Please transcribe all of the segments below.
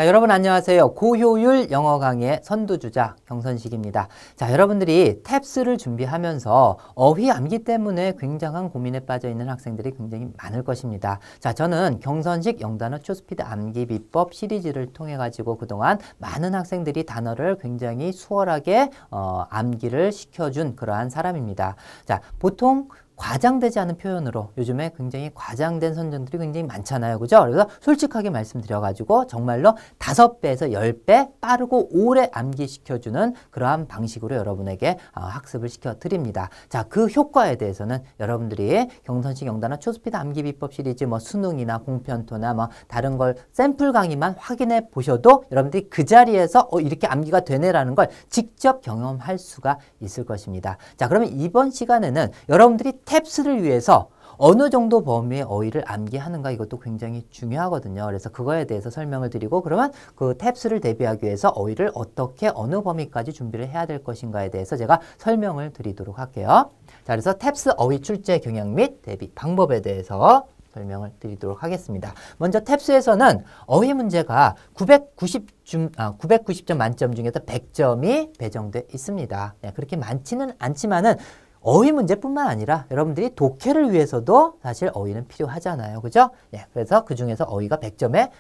자, 여러분 안녕하세요. 고효율 영어 강의의 선두주자 경선식입니다. 자, 여러분들이 탭스를 준비하면서 어휘 암기 때문에 굉장한 고민에 빠져 있는 학생들이 굉장히 많을 것입니다. 자, 저는 경선식 영단어 초스피드 암기 비법 시리즈를 통해 가지고 그동안 많은 학생들이 단어를 굉장히 수월하게 암기를 시켜준 그러한 사람입니다. 자, 보통 과장되지 않은 표현으로 요즘에 굉장히 과장된 선전들이 굉장히 많잖아요. 그죠? 그래서 솔직하게 말씀드려가지고 정말로 5배에서 10배 빠르고 오래 암기시켜주는 그러한 방식으로 여러분에게 학습을 시켜드립니다. 자, 그 효과에 대해서는 여러분들이 경선식 영단어 초스피드 암기 비법 시리즈 수능이나 공편토나 다른 걸 샘플 강의만 확인해 보셔도 여러분들이 그 자리에서 이렇게 암기가 되네라는 걸 직접 경험할 수가 있을 것입니다. 자, 그러면 이번 시간에는 여러분들이 탭스를 위해서 어느 정도 범위의 어휘를 암기하는가 이것도 굉장히 중요하거든요. 그래서 그거에 대해서 설명을 드리고 그러면 그 탭스를 대비하기 위해서 어휘를 어떻게 어느 범위까지 준비를 해야 될 것인가에 대해서 제가 설명을 드리도록 할게요. 자, 그래서 탭스 어휘 출제 경향 및 대비 방법에 대해서 설명을 드리도록 하겠습니다. 먼저 탭스에서는 어휘 문제가 990점 만점 중에서 100점이 배정돼 있습니다. 그렇게 많지는 않지만은 어휘 문제뿐만 아니라 여러분들이 독해를 위해서도 사실 어휘는 필요하잖아요. 그죠? 그래서 그 중에서 어휘가 100점의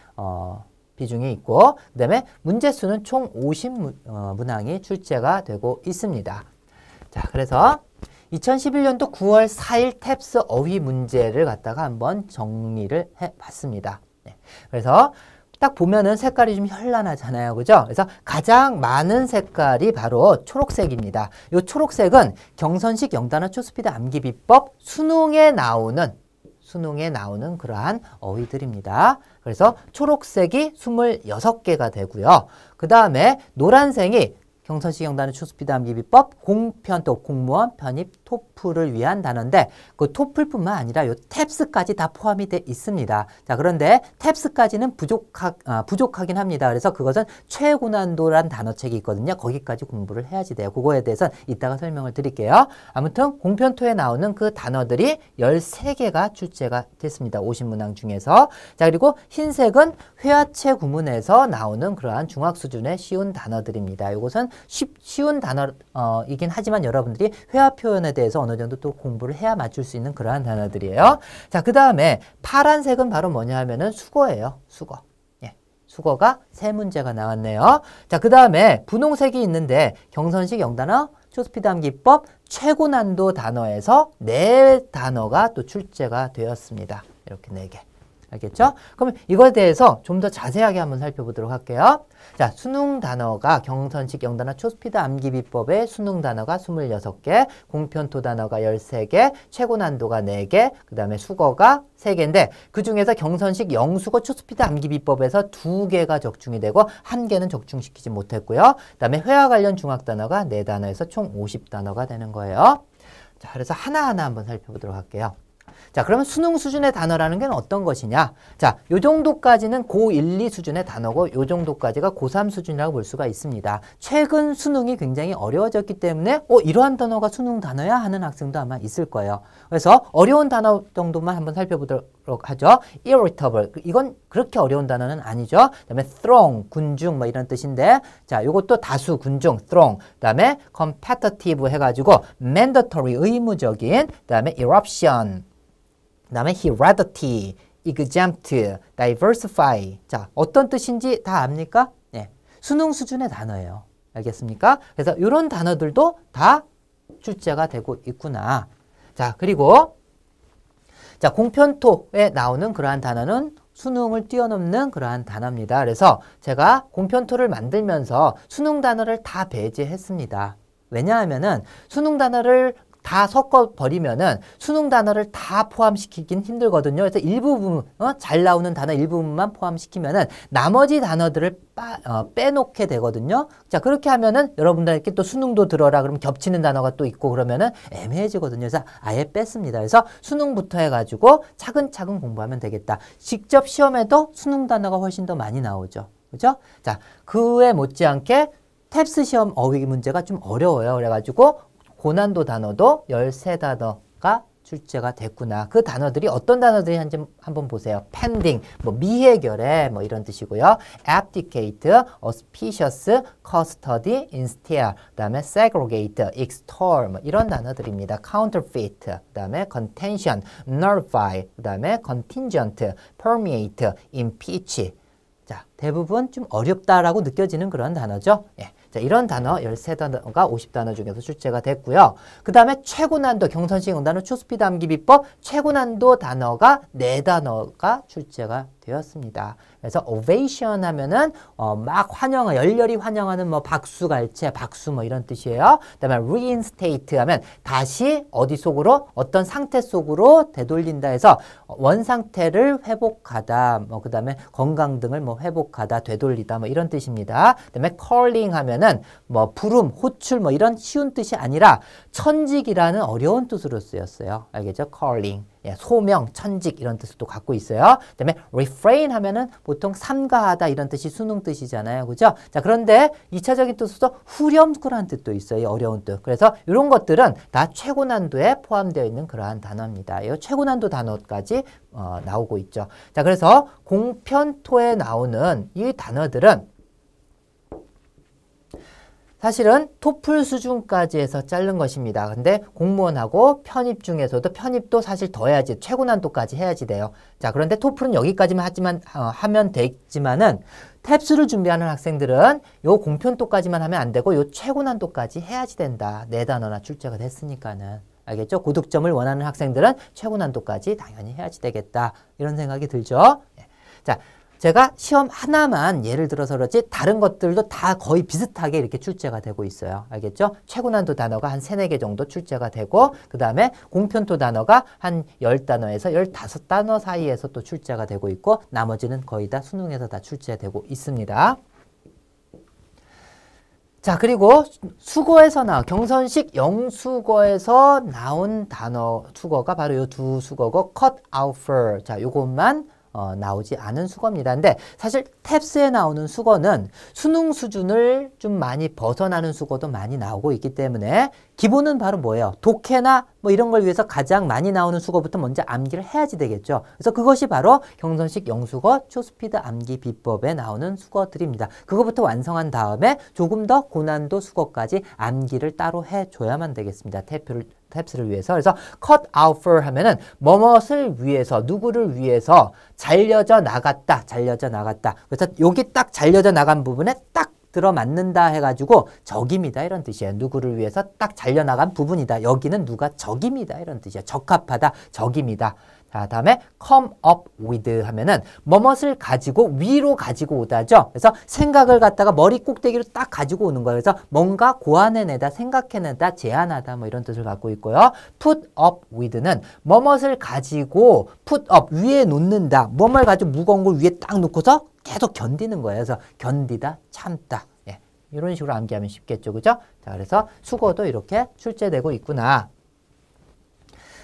비중이 있고 그 다음에 문제수는 총 50문항이 출제가 되고 있습니다. 자, 그래서 2011년도 9월 4일 탭스 어휘 문제를 갖다가 한번 정리를 해봤습니다. 그래서 딱 보면은 색깔이 좀 현란하잖아요. 그죠? 그래서 가장 많은 색깔이 바로 초록색입니다. 이 초록색은 경선식 영단어 초스피드 암기 비법 수능에 나오는 그러한 어휘들입니다. 그래서 초록색이 26개가 되고요. 그 다음에 노란색이 경선식 영단어 초스피드 암기 비법 공편토 공무원 편입 토플을 위한 단어인데 그 토플뿐만 아니라 요 탭스까지 다 포함이 돼 있습니다. 자, 그런데 탭스까지는 부족하긴 합니다. 그래서 그것은 최고난도란 단어책이 있거든요. 거기까지 공부를 해야지 돼요. 그거에 대해서는 이따가 설명을 드릴게요. 아무튼 공편토에 나오는 그 단어들이 13개가 출제가 됐습니다. 50문항 중에서. 자, 그리고 흰색은 회화체 구문에서 나오는 그러한 중학 수준의 쉬운 단어들입니다. 이것은 쉬운 단어이긴 하지만 여러분들이 회화 표현에 대해서 어느 정도 또 공부를 해야 맞출 수 있는 그러한 단어들이에요. 자, 그 다음에 파란색은 바로 뭐냐 하면은 수거예요. 수거. 수거가 3문제가 나왔네요. 자, 그 다음에 분홍색이 있는데 경선식 영단어 초스피드 암기법 최고 난도 단어에서 4단어가 또 출제가 되었습니다. 이렇게 4개. 알겠죠? 그러면 이거에 대해서 좀 더 자세하게 한번 살펴보도록 할게요. 자, 수능 단어가 경선식 영단어 초스피드 암기 비법의 수능 단어가 26개, 공편토 단어가 13개, 최고 난도가 4개, 그 다음에 수거가 3개인데 그 중에서 경선식 영수거 초스피드 암기 비법에서 2개가 적중이 되고 1개는 적중시키지 못했고요. 그 다음에 회화 관련 중학 단어가 4단어에서 총 50단어가 되는 거예요. 자, 그래서 하나하나 한번 살펴보도록 할게요. 자, 그러면 수능 수준의 단어라는 게 어떤 것이냐? 자, 요 정도까지는 고1, 2 수준의 단어고 요 정도까지가 고3 수준이라고 볼 수가 있습니다. 최근 수능이 굉장히 어려워졌기 때문에 이러한 단어가 수능 단어야 하는 학생도 아마 있을 거예요. 그래서 어려운 단어 정도만 한번 살펴보도록 하죠. irritable. 이건 그렇게 어려운 단어는 아니죠. 그다음에 throng, 군중 이런 뜻인데 자, 요것도 다수, 군중, throng. 그다음에 competitive 해가지고 mandatory, 의무적인. 그다음에 eruption. 그 다음에 heredity, exempt, diversify. 자, 어떤 뜻인지 다 압니까? 수능 수준의 단어예요. 알겠습니까? 그래서 이런 단어들도 다 출제가 되고 있구나. 자, 그리고 자, 공편토에 나오는 그러한 단어는 수능을 뛰어넘는 그러한 단어입니다. 그래서 제가 공편토를 만들면서 수능 단어를 다 배제했습니다. 왜냐하면은 수능 단어를 다 섞어버리면은 수능 단어를 다 포함시키긴 힘들거든요. 그래서 일부분, 잘 나오는 단어 일부분만 포함시키면은 나머지 단어들을 빼놓게 되거든요. 자, 그렇게 하면은 여러분들께 또 수능도 들어라 그러면 겹치는 단어가 또 있고 그러면은 애매해지거든요. 그래서 아예 뺐습니다. 그래서 수능부터 해가지고 차근차근 공부하면 되겠다. 직접 시험에도 수능 단어가 훨씬 더 많이 나오죠. 그죠? 자, 그에 못지않게 탭스 시험 어휘 문제가 좀 어려워요. 그래가지고 고난도 단어도 13단어가 출제가 됐구나. 그 단어들이 어떤 단어들이 한번 보세요. pending, 뭐 미해결에 뭐 이런 뜻이고요. abdicate, auspicious, custody, instill, 그다음에 segregate, extol 뭐 이런 단어들입니다. counterfeit, 그다음에 contention, nullify, 그다음에 contingent, permeate, impeach. 자, 대부분 좀 어렵다라고 느껴지는 그런 단어죠. 예. 자, 이런 단어 13단어가 50단어 중에서 출제가 됐고요. 그 다음에 최고난도 경선식 응단어 초스피드 암기 비법 최고난도 단어가 4단어가 출제가 되었습니다. 그래서 ovation 하면은 막 환영, 열렬히 환영하는 뭐 박수갈채, 박수 뭐 이런 뜻이에요. 그다음에 reinstate 하면 다시 어디 속으로 어떤 상태 속으로 되돌린다 해서 원 상태를 회복하다, 뭐 그다음에 건강 등을 뭐 회복하다, 되돌리다 뭐 이런 뜻입니다. 그다음에 calling 하면은 뭐 부름, 호출 뭐 이런 쉬운 뜻이 아니라 천직이라는 어려운 뜻으로 쓰였어요. 알겠죠? calling. 예, 소명, 천직 이런 뜻을 또 갖고 있어요. 그다음에 refrain 하면은 보통 삼가하다 이런 뜻이 수능 뜻이잖아요. 그죠? 자, 그런데 2차적인 뜻으로서 후렴구라는 뜻도 있어요. 어려운 뜻. 그래서 이런 것들은 다 최고난도에 포함되어 있는 그러한 단어입니다. 이 최고난도 단어까지 나오고 있죠. 자, 그래서 공편토에 나오는 이 단어들은 사실은 토플 수준까지 해서 자른 것입니다. 근데 공무원하고 편입 중에서도 편입도 사실 더 해야지, 최고난도까지 해야지 돼요. 자, 그런데 토플은 여기까지만 하면 되지만은 탭스를 준비하는 학생들은 요 공편도까지만 하면 안 되고 요 최고난도까지 해야지 된다. 4단어나 출제가 됐으니까는. 알겠죠? 고득점을 원하는 학생들은 최고난도까지 당연히 해야지 되겠다. 이런 생각이 들죠? 자, 제가 시험 하나만 예를 들어서 그렇지 다른 것들도 다 거의 비슷하게 이렇게 출제가 되고 있어요. 알겠죠? 최고난도 단어가 한 3, 4개 정도 출제가 되고 그 다음에 공편토 단어가 한 10단어에서 15단어 사이에서 또 출제가 되고 있고 나머지는 거의 다 수능에서 다 출제되고 있습니다. 자, 그리고 수거에서 경선식 영수거에서 나온 단어 수거가 바로 요 두 수거고 cut out for. 자, 요것만 나오지 않은 수거입니다. 근데 사실 탭스에 나오는 수거는 수능 수준을 좀 많이 벗어나는 수거도 많이 나오고 있기 때문에 기본은 바로 뭐예요? 독해나 뭐 이런 걸 위해서 가장 많이 나오는 수거부터 먼저 암기를 해야지 되겠죠. 그래서 그것이 바로 경선식 영수거 초스피드 암기 비법에 나오는 수거들입니다. 그거부터 완성한 다음에 조금 더 고난도 수거까지 암기를 따로 해줘야만 되겠습니다. 탭스를 위해서. 그래서 cut out for 하면은 뭐뭇을 위해서, 누구를 위해서 잘려져 나갔다. 그래서 여기 딱 잘려져 나간 부분에 딱 들어맞는다 해가지고 적입니다. 이런 뜻이에요. 누구를 위해서 딱 잘려나간 부분이다. 여기는 누가 적입니다. 이런 뜻이에요. 적합하다. 적입니다. 자, 다음에 come up with 하면은 뭐뭇을 가지고 위로 가지고 오다죠. 그래서 생각을 갖다가 머리 꼭대기로 딱 가지고 오는 거예요. 그래서 뭔가 고안해내다, 생각해내다, 제안하다 뭐 이런 뜻을 갖고 있고요. put up with는 뭐뭇을 가지고 put up 위에 놓는다. 뭐뭇을 가지고 무거운 걸 위에 딱 놓고서 계속 견디는 거예요. 그래서 견디다, 참다. 예, 이런 식으로 암기하면 쉽겠죠. 그죠? 자, 그래서 수거도 이렇게 출제되고 있구나.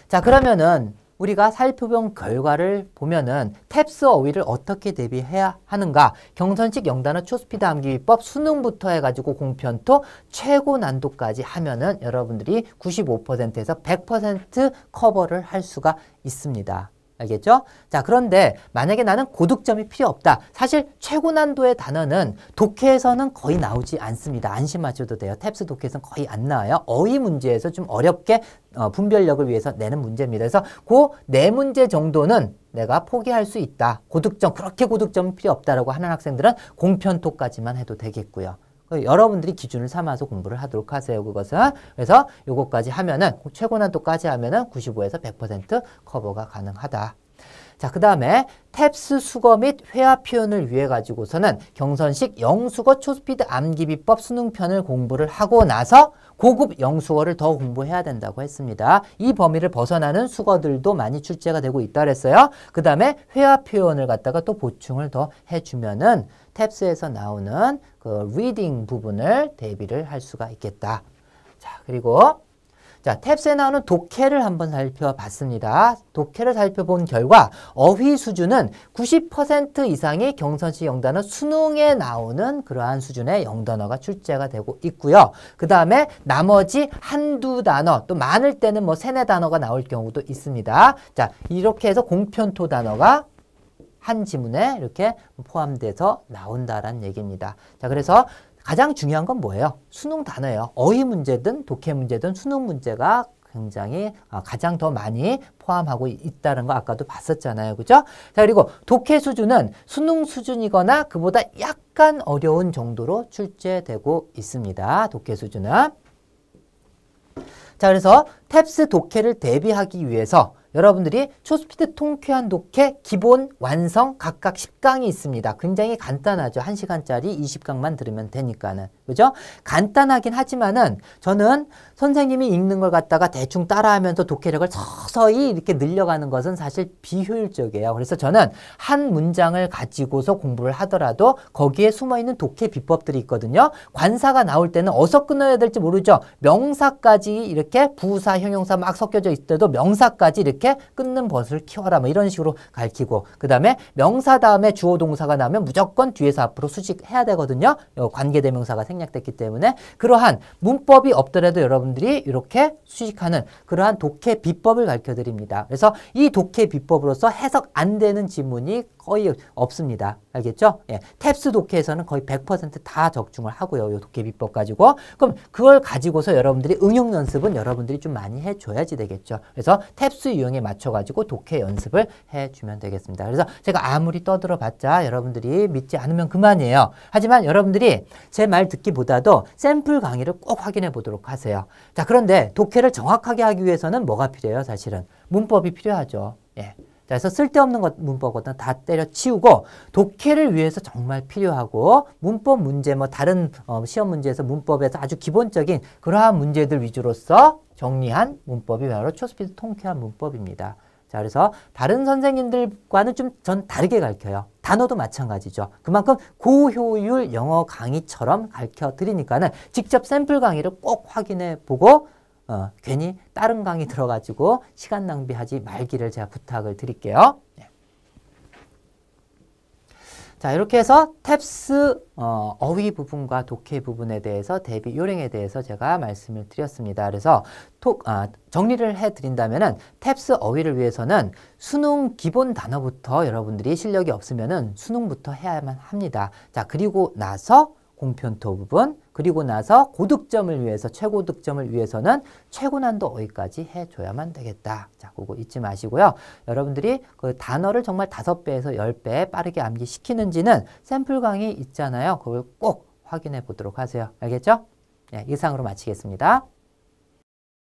자, 그러면은 우리가 살펴본 결과를 보면은 탭스 어휘를 어떻게 대비해야 하는가? 경선식 영단어 초스피드 암기 비법 수능부터 해가지고 공편토 최고 난도까지 하면은 여러분들이 95%에서 100% 커버를 할 수가 있습니다. 알겠죠? 자, 그런데 만약에 나는 고득점이 필요 없다. 사실 최고 난도의 단어는 독해에서는 거의 나오지 않습니다. 안심하셔도 돼요. 탭스 독해에서는 거의 안 나와요. 어휘 문제에서 좀 어렵게 분별력을 위해서 내는 문제입니다. 그래서 그 4문제 정도는 내가 포기할 수 있다. 고득점, 그렇게 고득점이 필요 없다라고 하는 학생들은 공편토까지만 해도 되겠고요. 여러분들이 기준을 삼아서 공부를 하도록 하세요. 그것은. 그래서 요거까지 하면은 최고 난도까지 하면은 95에서 100% 커버가 가능하다. 자, 그 다음에 탭스 수거 및 회화 표현을 위해 가지고서는 경선식 영수거 초스피드 암기 비법 수능편을 공부를 하고 나서 고급 영수거를 더 공부해야 된다고 했습니다. 이 범위를 벗어나는 수거들도 많이 출제가 되고 있다 그랬어요. 그 다음에 회화 표현을 갖다가 또 보충을 더 해주면은 탭스에서 나오는 그 리딩 부분을 대비를 할 수가 있겠다. 자, 그리고 자, 탭스에 나오는 독해를 한번 살펴봤습니다. 독해를 살펴본 결과 어휘 수준은 90% 이상이 경선시 영단어 수능에 나오는 그러한 수준의 영단어가 출제가 되고 있고요. 그 다음에 나머지 한두 단어, 또 많을 때는 뭐 세네 단어가 나올 경우도 있습니다. 자, 이렇게 해서 공편토 단어가 한 지문에 이렇게 포함돼서 나온다라는 얘기입니다. 자, 그래서 가장 중요한 건 뭐예요? 수능 단어예요. 어휘 문제든 독해 문제든 수능 문제가 굉장히 가장 더 많이 포함하고 있다는 거 아까도 봤었잖아요. 그죠? 자, 그리고 독해 수준은 수능 수준이거나 그보다 약간 어려운 정도로 출제되고 있습니다. 독해 수준은. 자, 그래서 탭스 독해를 대비하기 위해서 여러분들이 초스피드 통쾌한 독해 기본 완성 각각 10강이 있습니다. 굉장히 간단하죠. 1시간짜리 20강만 들으면 되니까는. 그죠? 간단하긴 하지만은 저는 선생님이 읽는 걸 갖다가 대충 따라하면서 독해력을 서서히 이렇게 늘려가는 것은 사실 비효율적이에요. 그래서 저는 한 문장을 가지고서 공부를 하더라도 거기에 숨어있는 독해 비법들이 있거든요. 관사가 나올 때는 어디서 끊어야 될지 모르죠. 명사까지 이렇게 부사, 형용사 막 섞여져 있을 때도 명사까지 이렇게 끊는 버릇을 키워라 뭐 이런 식으로 가르치고, 그 다음에 명사 다음에 주어 동사가 나오면 무조건 뒤에서 앞으로 수식해야 되거든요. 관계대명사가 생략됐기 때문에 그러한 문법이 없더라도 여러분들이 이렇게 수식하는 그러한 독해 비법을 가르쳐 드립니다. 그래서 이 독해 비법으로서 해석 안 되는 지문이 거의 없습니다. 알겠죠? 예. 탭스 독해에서는 거의 100% 적중을 하고요. 이 독해 비법 가지고. 그럼 그걸 가지고서 여러분들이 응용 연습은 여러분들이 좀 많이 해줘야지 되겠죠. 그래서 탭스 유형에 맞춰가지고 독해 연습을 해주면 되겠습니다. 그래서 제가 아무리 떠들어봤자 여러분들이 믿지 않으면 그만이에요. 하지만 여러분들이 제 말 듣기보다도 샘플 강의를 꼭 확인해 보도록 하세요. 자, 그런데 독해를 정확하게 하기 위해서는 뭐가 필요해요? 사실은 문법이 필요하죠. 예. 자, 그래서 쓸데없는 문법은 다 때려치우고 독해를 위해서 정말 필요하고 문법 문제, 뭐 다른 시험 문제에서 문법에서 아주 기본적인 그러한 문제들 위주로서 정리한 문법이 바로 초스피드 통쾌한 문법입니다. 자, 그래서 다른 선생님들과는 좀 전 다르게 가르쳐요. 단어도 마찬가지죠. 그만큼 고효율 영어 강의처럼 가르쳐 드리니까는 직접 샘플 강의를 꼭 확인해 보고 괜히 다른 강의 들어가지고 시간 낭비하지 말기를 제가 부탁을 드릴게요. 네. 자, 이렇게 해서 탭스 어휘 부분과 독해 부분에 대해서 대비 요령에 대해서 제가 말씀을 드렸습니다. 그래서 정리를 해드린다면은 탭스 어휘를 위해서는 수능 기본 단어부터 여러분들이 실력이 없으면은 수능부터 해야만 합니다. 자, 그리고 나서 공편토 부분, 그리고 나서 고득점을 위해서, 최고득점을 위해서는 최고난도 어휘까지 해줘야만 되겠다. 자, 그거 잊지 마시고요. 여러분들이 그 단어를 정말 5배에서 10배 빠르게 암기시키는지는 샘플 강의 있잖아요. 그걸 꼭 확인해 보도록 하세요. 알겠죠? 네, 이상으로 마치겠습니다.